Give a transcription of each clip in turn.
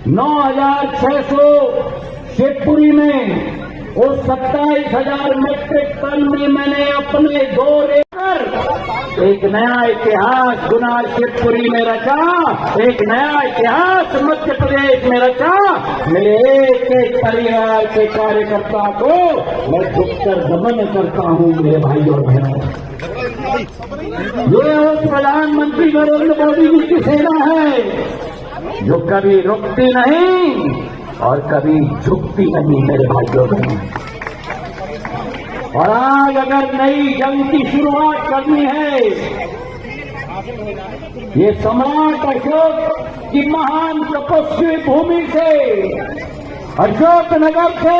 9,600 शिवपुरी में उस 27,000 metric ton में मैंने अपने 2 एकड़ एक नया इतिहास गुना शिवपुरी में रचा, एक नया इतिहास मध्य प्रदेश में रचा। मेरे एक एक परिवार के कार्यकर्ता को मैं झुककर नमन करता हूं मेरे भाई और बहनों। ये उस प्रधानमंत्री नरेंद्र मोदी जी की सेना है जो कभी रुकती नहीं और कभी झुकती नहीं मेरे भाइयों बहनों। और आज अगर नई जंग की शुरुआत करनी है, ये सम्राट अशोक की महान तपस्वी भूमि से, अशोक नगर से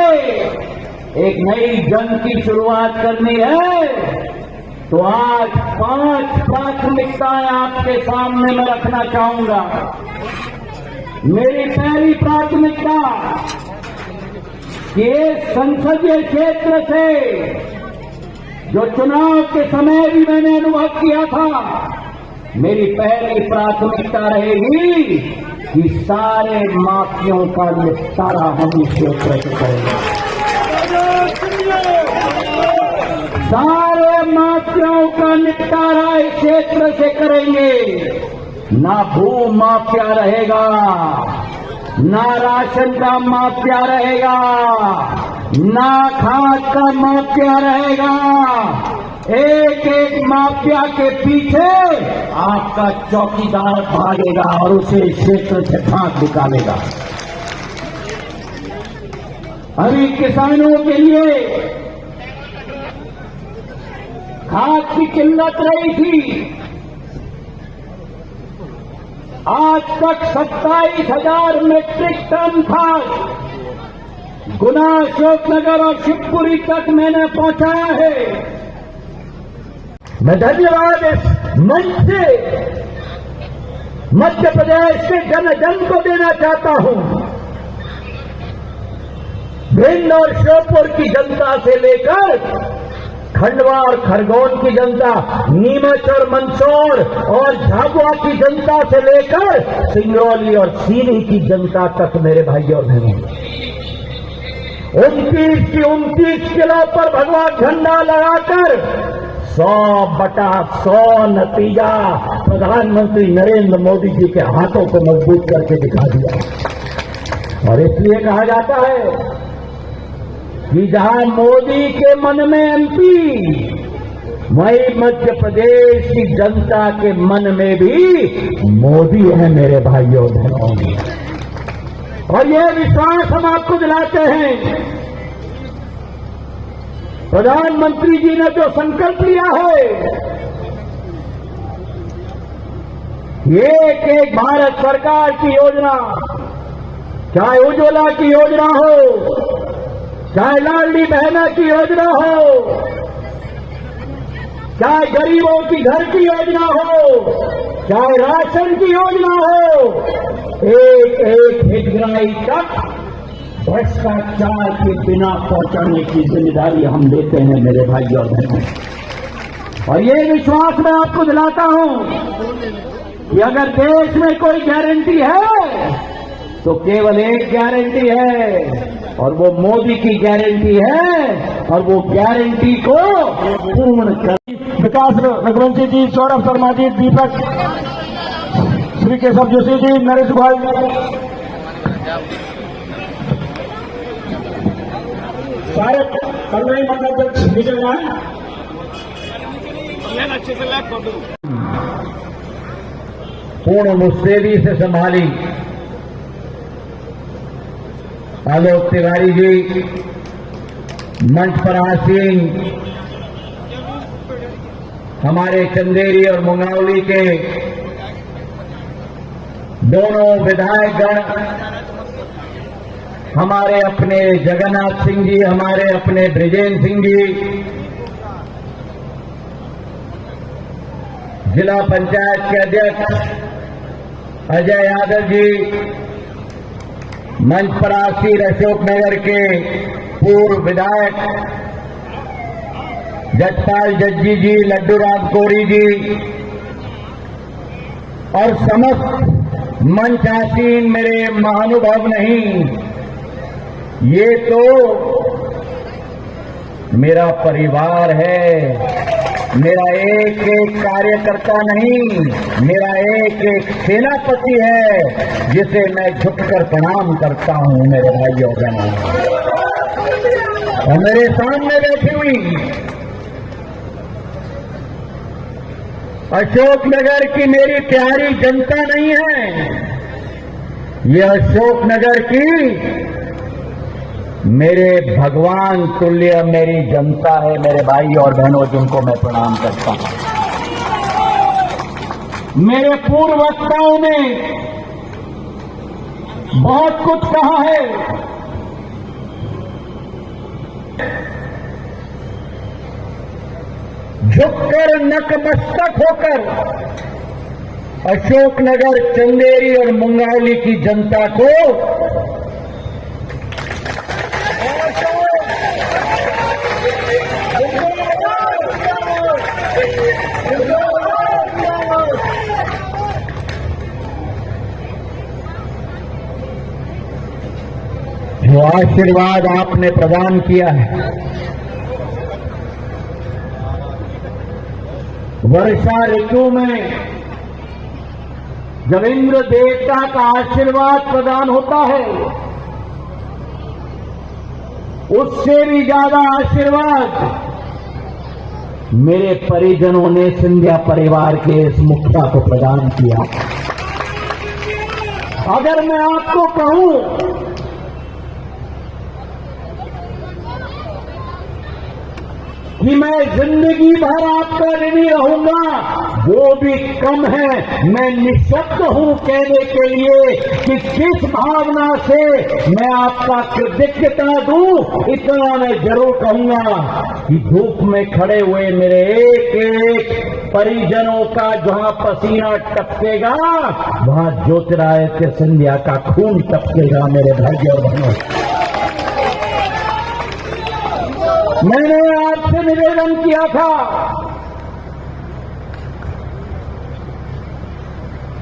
एक नई जंग की शुरुआत करनी है, तो आज 5 प्राथमिकताएं आपके सामने मैं रखना चाहूंगा। मेरी पहली प्राथमिकता ये संसदीय क्षेत्र से जो चुनाव के समय भी मैंने अनुभव किया था, मेरी पहली प्राथमिकता रहेगी कि सारे माफियों का निपटारा हम इस क्षेत्र से करेंगे। सारे माफियाओं का निपटारा इस क्षेत्र से करेंगे। ना भू माफिया रहेगा, ना राशन का माफिया रहेगा, ना खाद का माफिया रहेगा। एक एक माफिया के पीछे आपका चौकीदार भागेगा और उसे क्षेत्र से भाग निकालेगा। अभी किसानों के लिए खाद की किल्लत रही थी। आज तक 27,000 मीट्रिक टन खाद गुना, अशोकनगर और शिवपुरी तक मैंने पहुंचाया है। मैं धन्यवाद इस मंच से मध्य प्रदेश के जन जन को देना चाहता हूं। भिंड और श्योपुर की जनता से लेकर खंडवा और खरगोन की जनता, नीमच और मंदसौर और झाबुआ की जनता से लेकर सिंगरौली और सीधी की जनता तक मेरे भाई और बहनों, 29 की 29 किलो पर भगवा झंडा लगाकर 100/100 नतीजा प्रधानमंत्री नरेंद्र मोदी जी के हाथों को मजबूत करके दिखा दिया। और इसलिए कहा जाता है कि जहां मोदी के मन में एमपी, वहीं मध्य प्रदेश की जनता के मन में भी मोदी है मेरे भाइयों बहनों। और यह विश्वास हम आपको दिलाते हैं, प्रधानमंत्री जी ने जो संकल्प लिया है, एक भारत सरकार की योजना, चाहे उज्ज्वला की योजना हो, चाहे लाडली बहना की योजना हो, चाहे गरीबों की घर की योजना हो, चाहे राशन की योजना हो, एक एक हितग्राही तक भ्रष्टाचार के बिना पहुंचाने की जिम्मेदारी हम लेते हैं मेरे भाई और बहनों। और ये विश्वास मैं आपको दिलाता हूं कि अगर देश में कोई गारंटी है तो केवल एक गारंटी है, और वो मोदी की गारंटी है, और वो गारंटी को पूर्ण कर। विकास रघुवंशी जी, सौरभ शर्मा जी, दीपक, श्री केशव जोशी जी, नरेश भाई, सारे कल्याण मंडल से नीचे जाए। अच्छे से पूर्ण मुस्तैदी से संभाली आलोक तिवारी जी, मंच पर आसीन हमारे चंदेरी और मुंगावली के दोनों विधायकगण, हमारे अपने जगन्नाथ सिंह जी, हमारे अपने ब्रिजेंद्र सिंह जी, जिला पंचायत के अध्यक्ष अजय यादव जी, मंच पर आसीन अशोकनगर के पूर्व विधायक जजपाल जज्जी जी, लड्डू राम कोरी जी और समस्त मंचासीन मेरे महानुभाव नहीं, ये तो मेरा परिवार है। मेरा एक एक कार्यकर्ता नहीं, मेरा एक एक सेनापति है जिसे मैं झुककर प्रणाम करता हूं मेरे भाइयों बहनों। और मेरे सामने बैठी हुई अशोकनगर की मेरी प्यारी जनता नहीं है, ये अशोकनगर की मेरे भगवान तुल्य मेरी जनता है मेरे भाई और बहनों, जिनको मैं प्रणाम करता हूं। मेरे पूर्व वक्ताओं ने बहुत कुछ कहा है, झुककर नतमस्तक होकर अशोकनगर, चंदेरी और मुंगावली की जनता को जो आशीर्वाद आपने प्रदान किया है, वर्षा ऋतु में जब इंद्र देवता का आशीर्वाद प्रदान होता है, उससे भी ज्यादा आशीर्वाद मेरे परिजनों ने सिंधिया परिवार के इस मुखिया को प्रदान किया। अगर मैं आपको कहूं कि मैं जिंदगी भर आपका ऋणी रहूंगा, वो भी कम है। मैं निःशब्द हूं कहने के लिए कि किस भावना से मैं आपका कृतज्ञता दूं। इतना मैं जरूर कहूंगा कि धूप में खड़े हुए मेरे एक एक परिजनों का जहां पसीना टपकेगा, वहां ज्योतिरादित्य सिंधिया का खून टपकेगा मेरे भाइयों और बहनों। मैंने आपसे निवेदन किया था,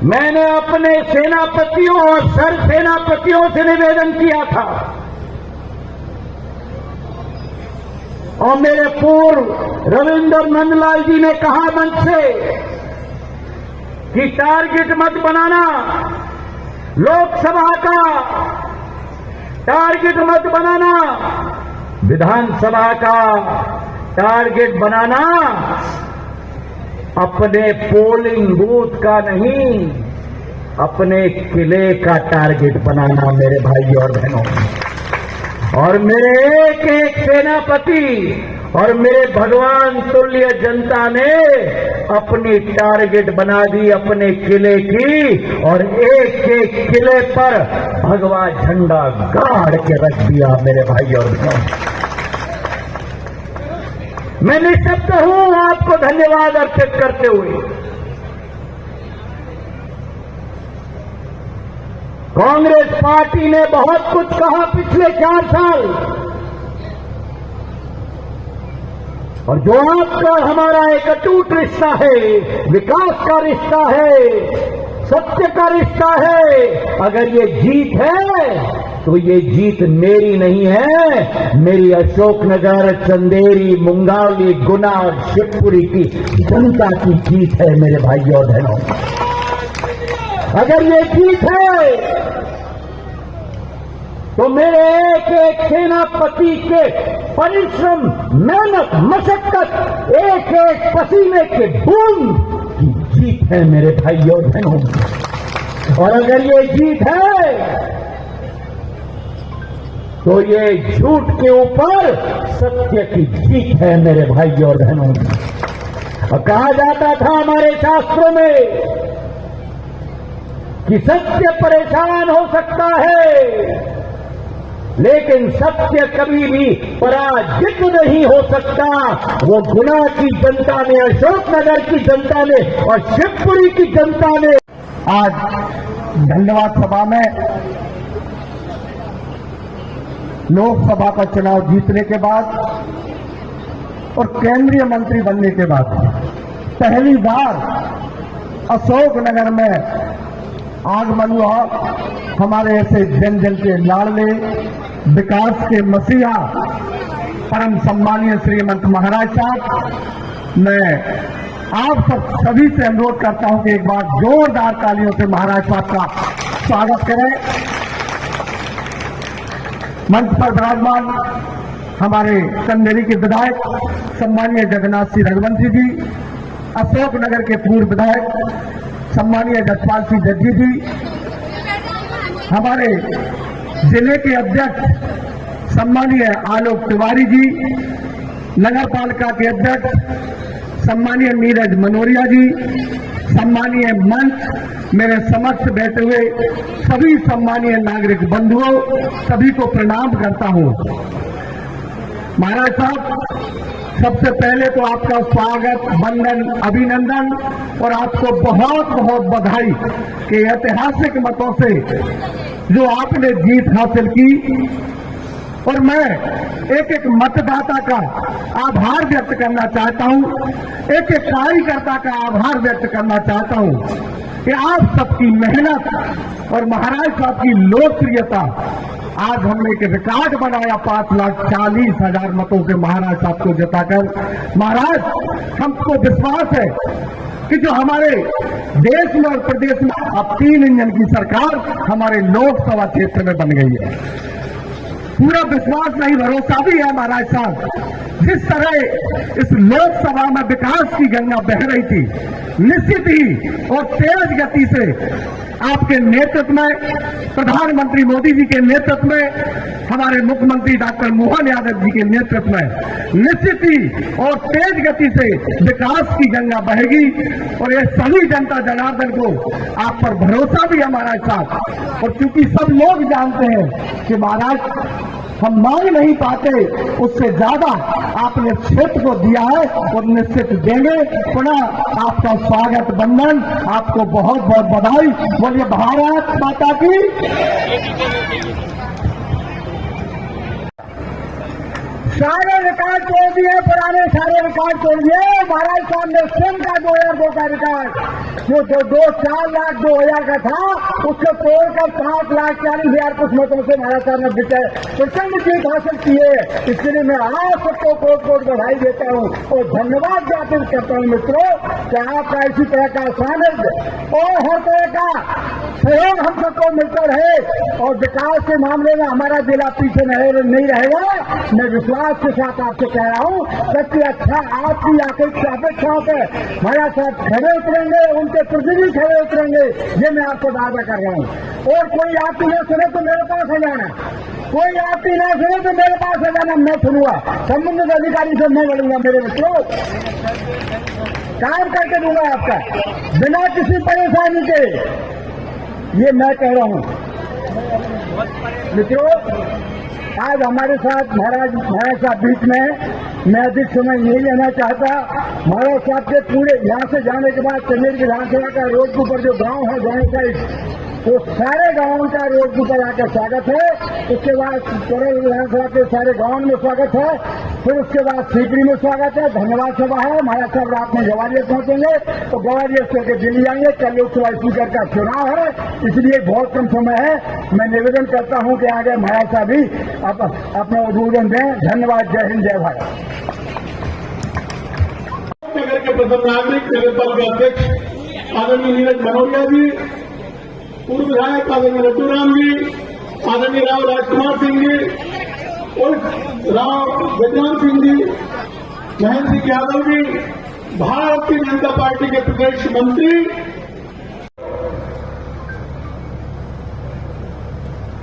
मैंने अपने सेनापतियों और सर सेनापतियों से निवेदन किया था और मेरे पूर्व रविंद्र नंदलाल जी ने कहा मंच से कि टारगेट मत बनाना, लोकसभा का टारगेट मत बनाना, विधानसभा का टारगेट बनाना, अपने पोलिंग बूथ का नहीं, अपने किले का टारगेट बनाना मेरे भाई और बहनों। और मेरे एक एक सेनापति और मेरे भगवान तुल्य जनता ने अपनी टारगेट बना दी अपने किले की, और एक एक किले पर भगवा झंडा गाड़ के रख दिया मेरे भाई और बहनों। मैं निःशब्द हूं आपको धन्यवाद अर्पित करते हुए। कांग्रेस पार्टी ने बहुत कुछ कहा पिछले 4 साल, और जो आपका हमारा एक अटूट रिश्ता है, विकास का रिश्ता है, सत्य का रिश्ता है, अगर ये जीत है तो ये जीत मेरी नहीं है, मेरी अशोकनगर, चंदेरी, मुंगावली, गुना और शिवपुरी की जनता की जीत है मेरे भाइयों और बहनों। अगर ये जीत है तो मेरे एक एक सेनापति के परिश्रम, मेहनत, मशक्कत, एक एक पसीने के बूंद की जीत है मेरे भाइयों और बहनों। और अगर ये जीत है तो ये झूठ के ऊपर सत्य की जीत है मेरे भाइयों और बहनों। और कहा जाता था हमारे शास्त्रों में कि सत्य परेशान हो सकता है, लेकिन सत्य कभी भी पराजित नहीं हो सकता। वो गुना की जनता ने, अशोकनगर की जनता ने और शिवपुरी की जनता ने आज धन्यवाद सभा में लोकसभा का चुनाव जीतने के बाद और केंद्रीय मंत्री बनने के बाद पहली बार अशोकनगर में आगमन हुआ। हमारे ऐसे जन जन के लाडले, विकास के मसीहा, परम सम्मानीय श्रीमंत महाराज साहब, मैं आप सभी से अनुरोध करता हूं कि एक बार जोरदार तालियों से महाराज साहब का स्वागत करें। मंच पर विराजमान हमारे चंदेरी के विधायक सम्मानीय जगन्नाथ सिंह रघुवंशी जी, अशोकनगर के पूर्व विधायक सम्मानीय जसपाल सिंह जज्जी जी, हमारे जिले के अध्यक्ष सम्मानीय आलोक तिवारी जी, नगर पालिका के अध्यक्ष सम्मानीय नीरज मनोरिया जी, सम्मानीय मंच, मेरे समक्ष बैठे हुए सभी सम्मानीय नागरिक बंधुओं, सभी को प्रणाम करता हूं। महाराज साहब, सबसे पहले तो आपका स्वागत, वंदन, अभिनंदन और आपको बहुत बहुत बधाई कि ऐतिहासिक मतों से जो आपने जीत हासिल की। और मैं एक एक मतदाता का आभार व्यक्त करना चाहता हूं, एक एक कार्यकर्ता का आभार व्यक्त करना चाहता हूं कि आप सबकी मेहनत और महाराज साहब की लोकप्रियता, आज हमने एक रिकॉर्ड बनाया 5,40,000 मतों से महाराज साहब को जिताकर। महाराज, हमको विश्वास है कि जो हमारे देश में और प्रदेश में अब 3 इंजन की सरकार हमारे लोकसभा क्षेत्र में बन गई है। पूरा विश्वास नहीं, भरोसा भी है महाराज साहब। जिस तरह इस लोकसभा में विकास की गंगा बह रही थी, निश्चित ही और तेज गति से आपके नेतृत्व में, प्रधानमंत्री मोदी जी के नेतृत्व में, हमारे मुख्यमंत्री डॉक्टर मोहन यादव जी के नेतृत्व में निश्चित ही और तेज गति से विकास की गंगा बहेगी। और ये सभी जनता जनार्दन को आप पर भरोसा भी है महाराज साहब। और चूंकि सब लोग जानते हैं कि महाराज हम मांग नहीं पाते, उससे ज्यादा आपने क्षेत्र को दिया है और निश्चित देंगे। पुनः आपका स्वागत, वंदन, आपको बहुत बहुत बधाई। बोलिए भारत माता की। सारे रिकॉर्ड तोड़ दिए, पुराने सारे रिकॉर्ड तोड़ दिए। महाराज साहब ने स्वयं का 2002 का रिकॉर्ड, जो 4 लाख 2,000 का था, उसको तोड़कर 5,40,000 कुछ मतों से महाराज साहब ने प्रचंड जीत हासिल की है। इसके लिए मैं आप सबको कोट कोट बधाई देता हूँ और धन्यवाद ज्ञापित करता हूँ मित्रों कि आपका इसी तरह का सानिध्य और हर तरह का सहयोग हम सबको मिलता रहे और विकास के मामले में हमारा जिला पीछे नहीं रहेगा। मैं विश्वास के साथ आपसे कह रहा हूँ, सबसे अच्छा आपकी अपेक्षाओं पर महाराज साहब खड़े उतरेंगे, उनके प्रतिनिधि खड़े उतरेंगे, ये मैं आपको दावा कर रहा हूँ। और कोई आपकी न सुने तो मेरे पास आ जाना, कोई आपकी ना सुने तो मेरे पास आ जाना, मैं सुनूंगा, संबंधित अधिकारी से मैं लड़ूंगा। मेरे मित्रों, काम करके दूंगा आपका बिना किसी परेशानी के, ये मैं कह रहा हूँ। मित्रों, आज हमारे साथ महाराज साहब बीच में, मैं अधिक समय नहीं लेना चाहता। महाराज साहब के पूरे यहाँ से जाने के बाद चंदेरी विधानसभा का रोड के ऊपर जो गांव है गांव साइड, तो सारे गांवों का रोड के ऊपर आकर स्वागत है। उसके बाद चंदेरी विधानसभा के सारे गांवों में स्वागत है, फिर उसके बाद सीकरी में स्वागत है, धन्यवाद सभा है। महाराज साहब रात में ग्वालियर पहुंचेंगे तो ग्वालियर से होकर दिल्ली आएंगे। कल लोकसभा स्पीकर का चुनाव है, इसलिए बहुत कम समय है। मैं निवेदन करता हूं कि आगे महाराज साहब भी अपना उद्बोधन दें। धन्यवाद। जय हिंद, जय भारत। नगर के प्रथम नागरिक नगर पालिका अध्यक्ष आदरणीय नीरज मनोरिया जी, पूर्व विधायक आदरणीय लड्डूराम जी, आदरणीय राव राजकुमार सिंह जी और राव गजराम सिंह जी, महेंद्र सिंह यादव जी, भारतीय जनता पार्टी के प्रदेश मंत्री।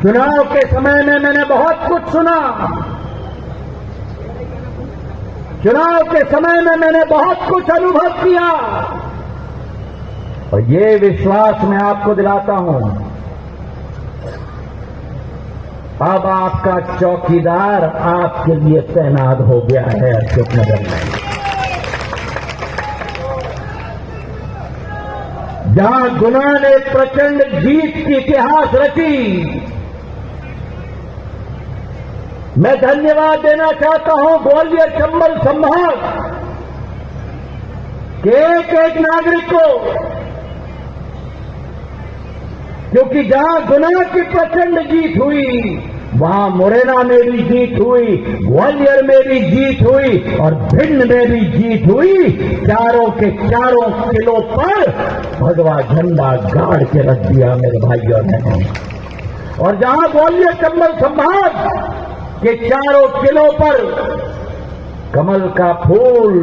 चुनाव के समय में मैंने बहुत कुछ सुना, चुनाव के समय में मैंने बहुत कुछ अनुभव किया और ये विश्वास मैं आपको दिलाता हूं, अब आपका चौकीदार आपके लिए तैनात हो गया है अशोकनगर में। जहां गुना ने प्रचंड जीत की इतिहास रची, मैं धन्यवाद देना चाहता हूं ग्वालियर चंबल संभाग के एक एक नागरिक को क्योंकि जहां गुनाह की प्रचंड जीत हुई, वहां मुरैना में भी जीत हुई, ग्वालियर में भी जीत हुई और भिंड में भी जीत हुई। चारों के चारों किलों पर भगवा झंडा गाड़ के रख दिया मेरे भाइयों ने। और जहां ग्वालियर चंबल संभाग के चारों किलों पर कमल का फूल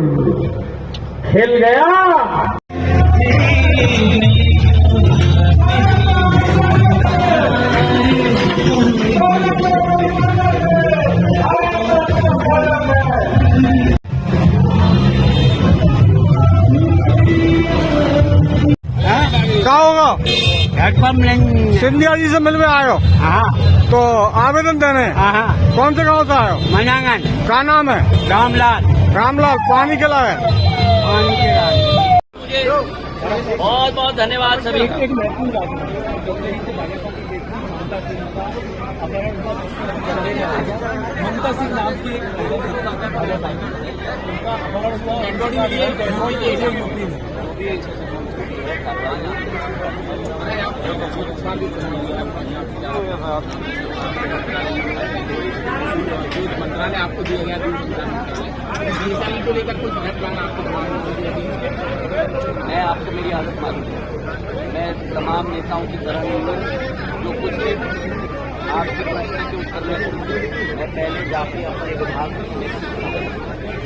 खिल गया। क्या होगा? प्लेटफॉर्म नहीं। सिंधिया जी से मिलने आए हो हाँ तो आवेदन देने हाँ। कौन से गांव से आए हो? मनांगन क्या नाम है? रामलाल। रामलाल। पानी के लाए? पानी के लाए। बहुत बहुत धन्यवाद सभी। ममता सिंह नाम की मंत्रालय आपको दिया गया दूध को लेकर कुछ मैं आपको मेरी आदत मालूम है। मैं तमाम नेताओं की तरह जो कुछ भी आपके प्रश्न के उत्तर में मैं पहले जाके अपने विभाग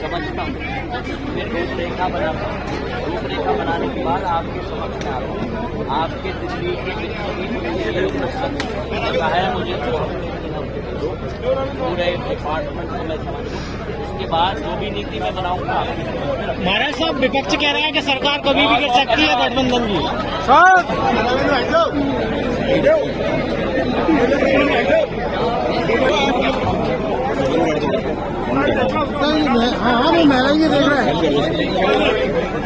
समझता हूँ, फिर रूपरेखा बनाता हूँ। रूपरेखा बनाने के बाद आपके समक्ष में आता हूँ। आपके दिल्ली के है मुझे पूरे डिपार्टमेंट को मैं समझता हूँ। इसके बाद जो भी नीति मैं बनाऊंगा। महाराज साहब विपक्ष कह रहा है कि सरकार कभी भी कर सकती है गठबंधन की। हाँ मैं मेला ही देख रहा है।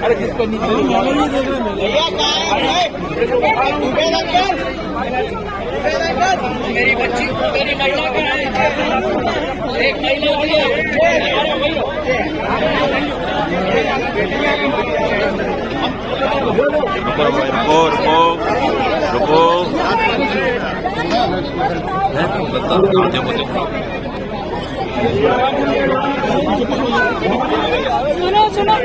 अरे जिसको मेरी बच्ची मेरी महिला का एक महिला सुनो सुनो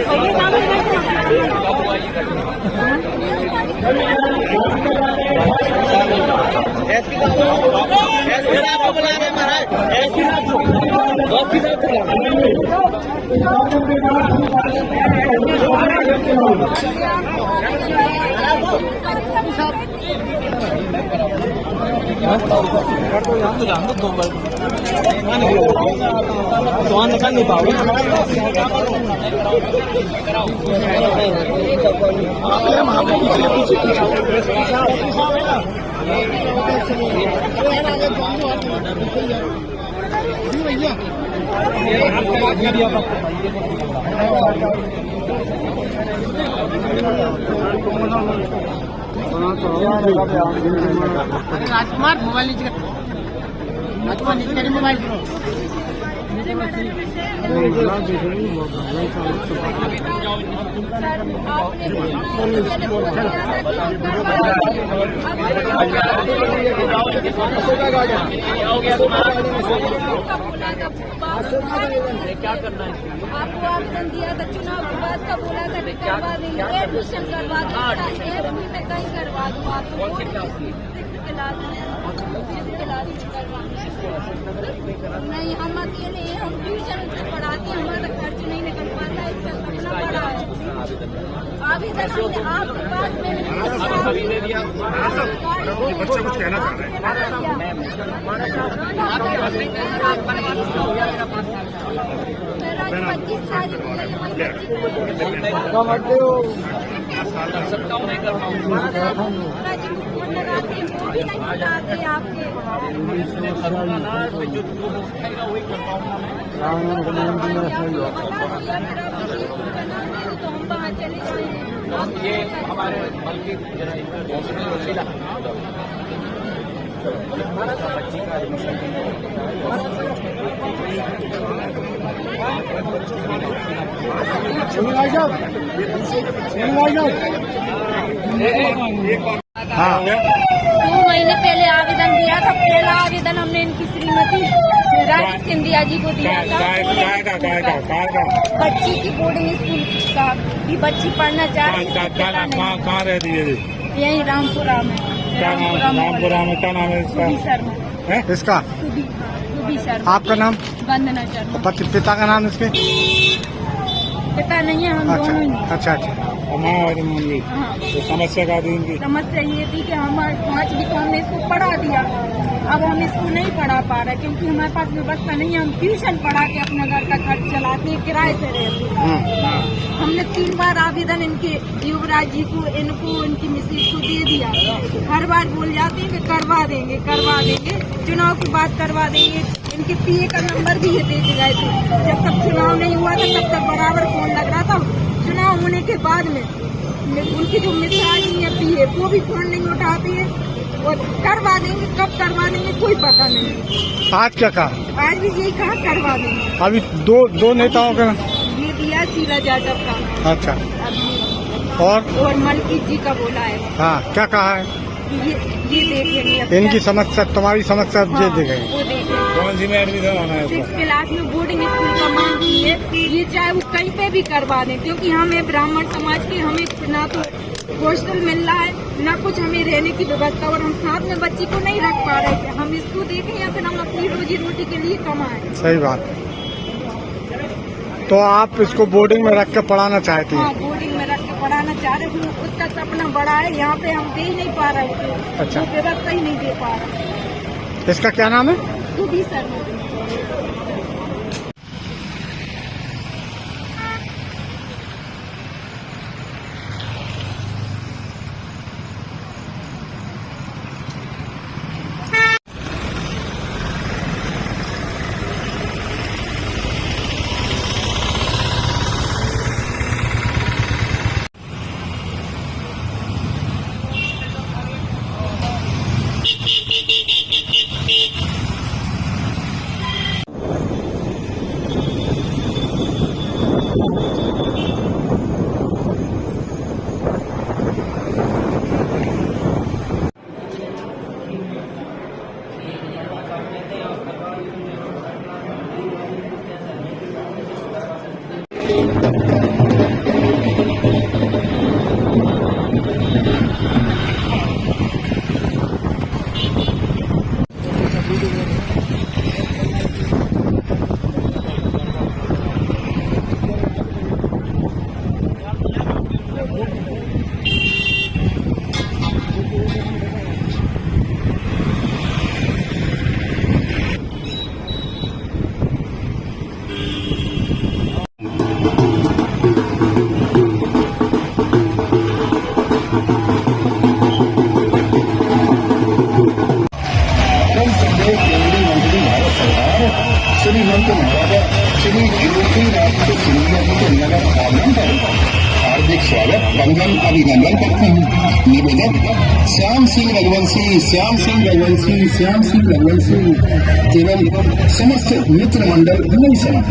नहीं पाओगे। राजकुमार मोबाइल नीचे कर। राजकुमार नीचे करिए मोबाइल। क्या करना है? आपको आवेदन दिया था चुनाव के बाद का बोला था कि करवा देंगे, एडमिशन करवा दूँ, एफबी में कहीं करवा दूँ। आपको नहीं, हम अकेले हम ट्यूशन पढ़ाते हैं, हमारा खर्च नहीं निकल पाता, इसका सपना बड़ा है। आवेदन आपके पास में बच्चा कुछ कहना चाह रहे हैं। सकता हूँ नहीं कर पाऊंगा। विद्युत जो उठाएगा वही कर पाऊंगा मैं। ये हमारे बल्कि वसीला बच्ची का एडमिशन हाँ मनोरिया जी को दिया था। बच्ची की बोर्डिंग स्कूल का कि बच्ची पढ़ना चाह रही है। कहाँ रहती है? यही रामपुरा में। रामपुरा में क्या नाम है इसका? सुबी शर्मा। इसका सुबी शर्मा। आपका नाम? वंदना शर्मा। पिता का नाम इसके? पता नहीं है, हम दोनों ही। अच्छा। हाँ। तो समस्या का थी इनकी? समस्या ये थी कि हमारे 5वीं को हमने इसको पढ़ा दिया, अब हम इसको नहीं पढ़ा पा रहे क्योंकि हमारे पास व्यवस्था नहीं है। हम ट्यूशन पढ़ा के अपना घर का खर्च चलाते हैं, किराए से रहते हैं। हमने 3 बार आवेदन इनके युवराज जी को, इनको, इनकी मिसेज को दे दिया। हर बार बोल जाते हैं कि करवा देंगे, चुनाव की बात करवा देंगे। इनके पीए का नंबर भी ये दे के गए थे। जब तक चुनाव नहीं हुआ था तब तक बराबर फोन लग रहा था। चुनाव होने के बाद में उनकी जो मिसाज है पीए वो भी फोन नहीं उठाती है और करवा देंगे, कब करवा देंगे कोई पता नहीं। आज क्या कहा? आज भी यही कहा करवा देंगे। अभी दो नेताओं का? ये दिया शीला यादव का। अच्छा। अभी और मलकीत जी का बोला है। हाँ, क्या कहा है? ये देखेंगे इनकी समस्या, तुम्हारी समस्या ये देखेंगे। वो देखेंगे। कौन सी में एडमिशन होना है? 6th क्लास में बोर्डिंग स्कूल का मांग की है। ये चाहे वो कहीं पे भी करवा दें क्योंकि हमें ब्राह्मण समाज के, हमें ना तो हॉस्टल मिल रहा है ना कुछ हमें रहने की व्यवस्था, और हम साथ में बच्ची को नहीं रख पा रहे थे। हम इसको देखें या फिर हम अपनी रोजी रोटी के लिए कमाएं। सही बात। तो आप इसको बोर्डिंग में रख के पढ़ाना चाहती हैं? हाँ, बोर्डिंग में रख के पढ़ाना चाह रहे हैं। उसका सपना बड़ा है, यहाँ पे हम दे ही नहीं पा रहे थे। अच्छा। व्यवस्था ही नहीं दे पा रहे। इसका क्या नाम है? सुबी शर्मा। श्रीमंत महाराजा श्री ज्योतिरादित्य सिंधिया जी के नगर आगमन पर हार्दिक स्वागत, वंदन, अभिनंदन करते हैं। निवेदक श्याम सिंह रघुवंशी एवं समस्त मित्र मंडल नई सभा।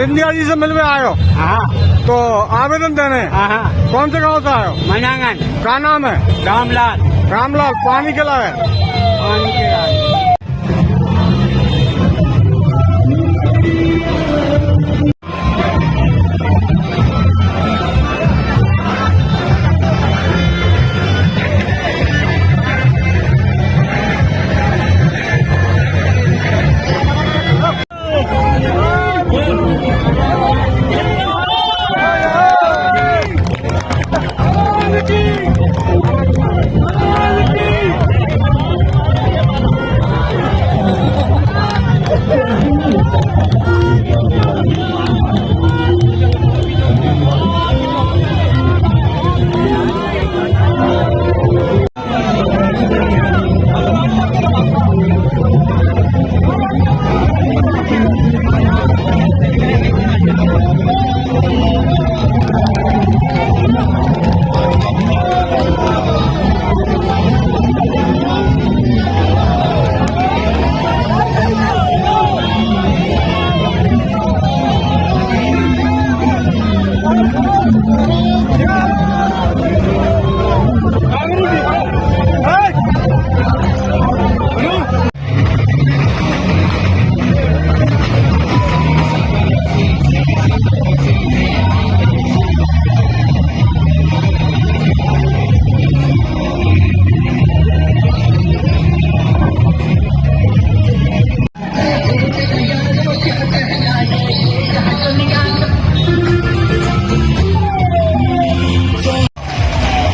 सिंधिया जी से मिलने आए हो? हाँ तो आवेदन देने हाँ कौन से गांव से आए हो? मनांगन क्या नाम है? रामलाल रामलाल। पानी के लाए? पानी के राज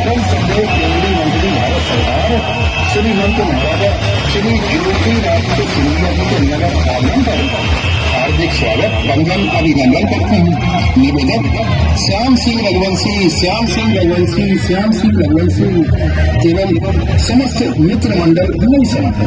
कल संडे केंद्रीय मंत्री भारत सरकार श्रीमंत महोदय श्री ज्योतिरादित्य सिंधिया जी के नगर आगमन पर हार्दिक स्वागत वंदन अभिनंदन करते हैं। निवेदक श्याम सिंह रघुवंशी, श्याम सिंह रघुवंशी, श्याम सिंह रघुवंशी एवं समस्त मित्र मंडल नई समाप्त।